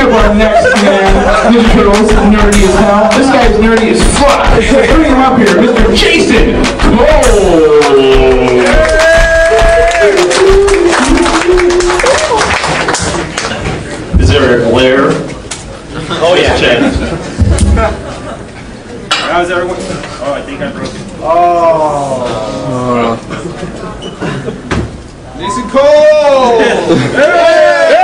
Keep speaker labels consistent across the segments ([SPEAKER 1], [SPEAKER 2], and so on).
[SPEAKER 1] give our next man, Mr. Nerdy as hell. This guy's nerdy as fuck. Bring him up here, Mr. Jason Cole.
[SPEAKER 2] Is there a glare?
[SPEAKER 3] Oh yeah.
[SPEAKER 2] How's everyone? Oh, I think I broke it.
[SPEAKER 3] Oh.
[SPEAKER 1] Jason Cole!
[SPEAKER 2] Hey!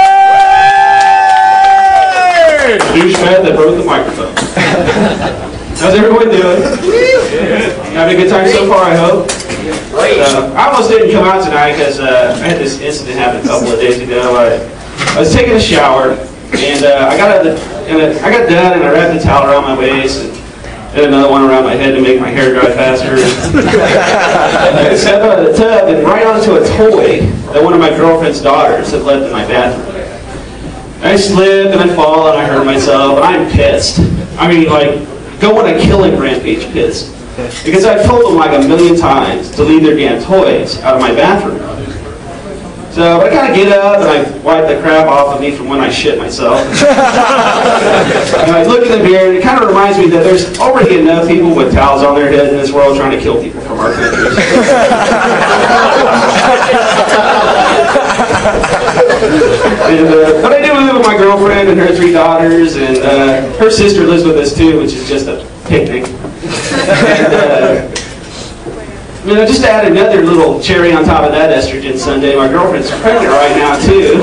[SPEAKER 2] Douchebag that broke the microphone. How's everyone doing? Having a good time so far, I hope. I almost didn't come out tonight because I had this incident happen a couple of days ago. I was taking a shower and I got done and I wrapped the towel around my waist and another one around my head to make my hair dry faster. I stepped out of the tub and right onto a toy that one of my girlfriend's daughters had left in my bathroom. I slipped and I fall and I hurt myself and I'm pissed. I mean, like, go on a killing rampage pissed. Because I've told them like a million times to leave their damn toys out of my bathroom. So I kind of get up and I wipe the crap off of me from when I shit myself. And I look in the mirror and it kind of reminds me that there's already enough people with towels on their head in this world trying to kill people from our country. But I do live with my girlfriend and her 3 daughters, and her sister lives with us too, which is just a picnic. And just to add another little cherry on top of that estrogen Sunday, my girlfriend's pregnant right now too.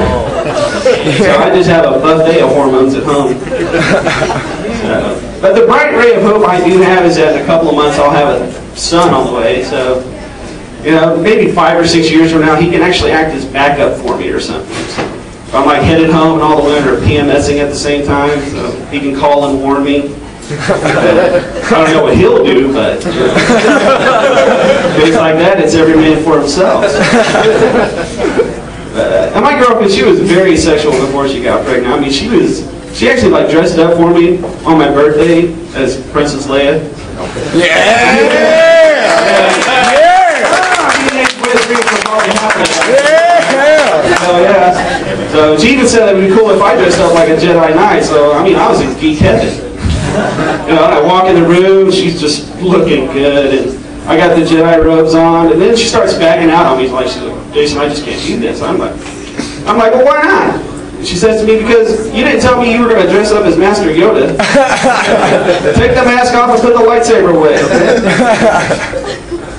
[SPEAKER 2] So I just have a buffet of hormones at home. But the bright ray of hope I do have is that in a couple of months I'll have a son on the way. So, you know, maybe 5 or 6 years from now he can actually act as backup for me or something. So if I'm like headed home and all the women are PMSing at the same time, so he can call and warn me. I don't know what he'll do, but you know. Things like that, it's every man for himself. And my girlfriend, she was very sexual before she got pregnant. I mean, she actually like dressed up for me on my birthday as Princess Leia. Oh yeah. So she even said it would be cool if I dressed up like a Jedi Knight. So I mean, I was in geek heaven. You know, and I walk in the room, she's just looking good, and I got the Jedi robes on, and then she starts backing out on me. She's like, Jason, I just can't do this. I'm like, well, why not? And she says to me, because you didn't tell me you were going to dress up as Master Yoda. Take the mask off and put the lightsaber away.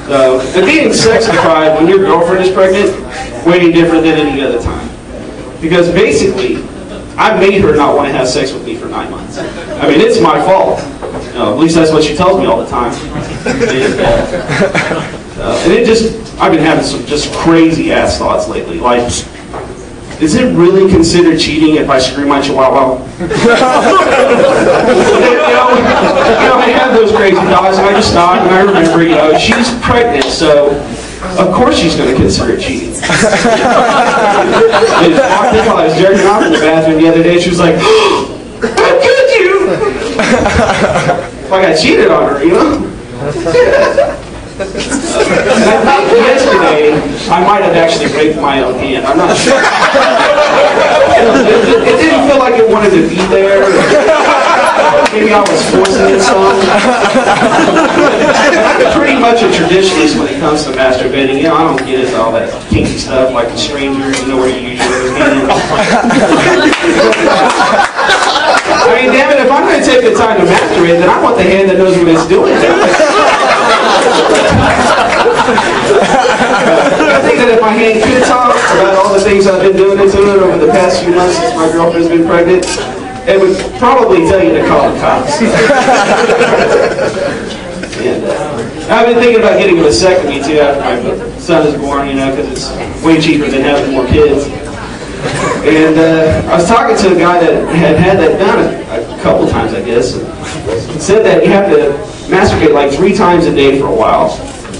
[SPEAKER 2] So, and being sex deprived when your girlfriend is pregnant, way different than any other time. Because basically, I made her not want to have sex with me for 9 months. I mean, it's my fault. At least that's what she tells me all the time. And it just, I've been having some just crazy ass thoughts lately. Like, is it really considered cheating if I scream my chihuahua? I have those crazy thoughts, and I just thought, and I remember, she's pregnant, so of course she's going to consider it cheating. And walked in while I was jerking off in the bathroom the other day. She was like, "How could you?" Like I cheated on her, you know? And I think yesterday I might have actually raped my own hand. I'm not sure. It didn't feel like it wanted to be there. Maybe I was forcing it some. I'm pretty much a traditionalist when it comes to masturbating. You know, I don't get into all that kinky stuff like the stranger, you know, where you use your hand. I mean, damn it, if I'm going to take the time to masturbate, then I want the hand that knows what it's doing. I think that if my hand could talk about all the things I've been doing to it over the past few months since my girlfriend's been pregnant, it would probably tell you to call the cops. And I've been thinking about getting a vasectomy too after my son is born, you know, because it's way cheaper than having more kids. And I was talking to a guy that had that done a couple times, I guess, and said that you have to masturbate like 3 times a day for a while,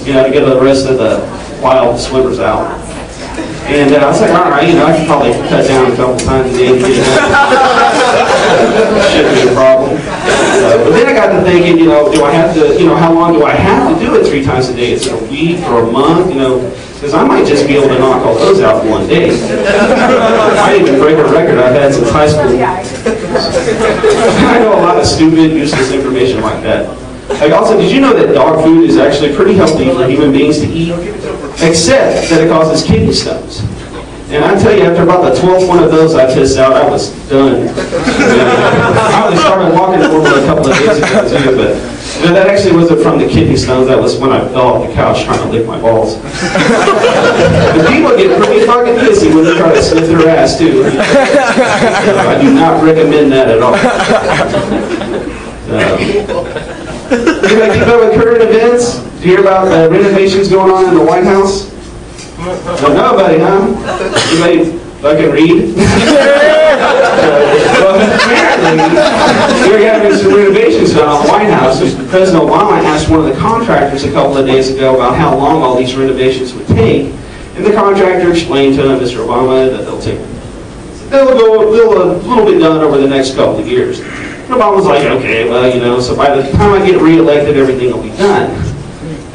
[SPEAKER 2] you know, to get the rest of the wild swimmers out. And I was like, all right, you know, I could probably cut down a couple times a day to get it out. Shouldn't be a problem. But then I got to thinking, you know, do I have to, you know, how long do I have to do it 3 times a day? Is it a week or a month? You know, Because I might just be able to knock all those out in one day. I might even break a record I've had since high school. I know a lot of stupid, useless information like that. Like also, did you know that dog food is actually pretty healthy for human beings to eat? Except that it causes kidney stones. And I tell you, after about the 12th one of those I pissed out, I was done. I only started walking normal a couple of days ago too, but that actually wasn't from the kidney stones. That was when I fell off the couch trying to lick my balls. The people get pretty fucking pissy when they try to sniff their ass too. I do not recommend that at all. Anybody keep up with current events? Do you hear about renovations going on in the White House? Well, nobody, huh? Anybody fucking read? Well, apparently, we're having some renovations done on the White House. President Obama asked one of the contractors a couple of days ago about how long all these renovations would take. And the contractor explained to him, Mr. Obama, that they'll go a little bit done over the next couple of years. And Obama was like, okay, well, you know, so by the time I get reelected, everything will be done.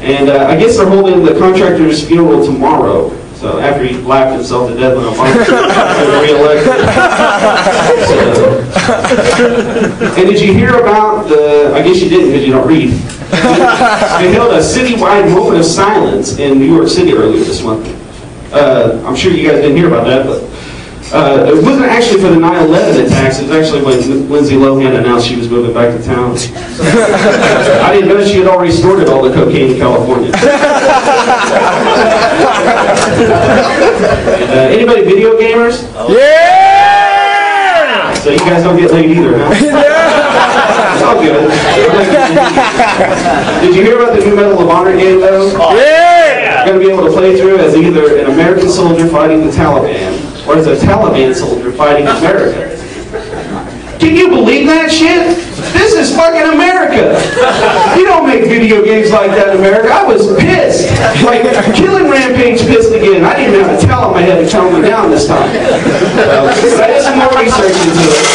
[SPEAKER 2] And I guess they're holding the contractor's funeral tomorrow. So after he laughed himself to death when Obama was reelected. And did you hear about I guess you didn't because you don't read. They held a citywide moment of silence in New York City earlier this month. I'm sure you guys didn't hear about that, but it wasn't actually for the 9/11 attacks. It was actually when Lindsay Lohan announced she was moving back to town. I didn't know she had already stored all the cocaine in California. Anybody video gamers?
[SPEAKER 3] Yeah!
[SPEAKER 2] So you guys don't get laid either, huh? It's all good. Did you hear about the new Medal of Honor game, though?
[SPEAKER 3] Yeah!
[SPEAKER 2] You're going to be able to play through as either an American soldier fighting the Taliban or as a Taliban soldier fighting America. Can you believe that shit? This is fucking America. You don't make video games like that in America. I was pissed. Like, Killing Rampage pissed again. I didn't even have to tell him I had to calm him down this time. But I did some more research into it.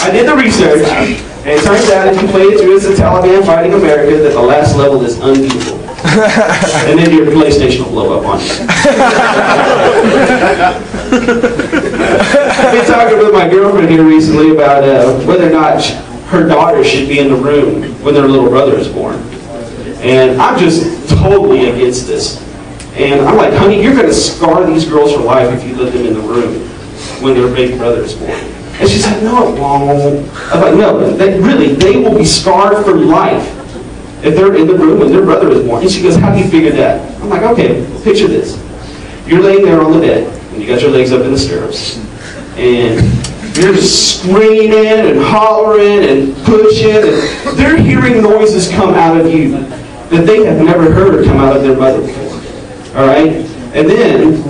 [SPEAKER 2] I did the research, and it turns out if you play it through as the Taliban fighting America, that the last level is unbeatable. And then your PlayStation will blow up on you. I've been talking with my girlfriend here recently about whether or not her daughter should be in the room when their little brother is born. And I'm just totally against this. And I'm like, honey, you're going to scar these girls for life if you let them in the room when their baby brother is born. And she's like, no, it won't. I'm like, no, they will be scarred for life if they're in the room when their brother is born. And she goes, how do you figure that? I'm like, okay, well, picture this. You're laying there on the bed, and you got your legs up in the stirrups, and you're just screaming and hollering and pushing, and they're hearing noises come out of you that they have never heard come out of their mother before. All right? And then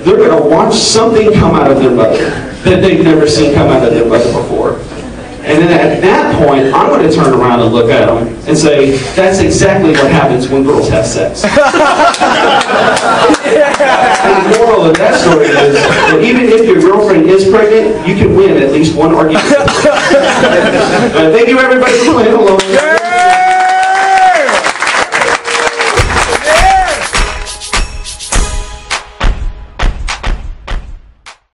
[SPEAKER 2] they're going to watch something come out of their mother that they've never seen come out of their mother before. And then at that point, I'm going to turn around and look at them and say, that's exactly what happens when girls have sex. And the moral of that story is that even if your girlfriend is pregnant, you can win at least one argument. Thank you, everybody, for playing along.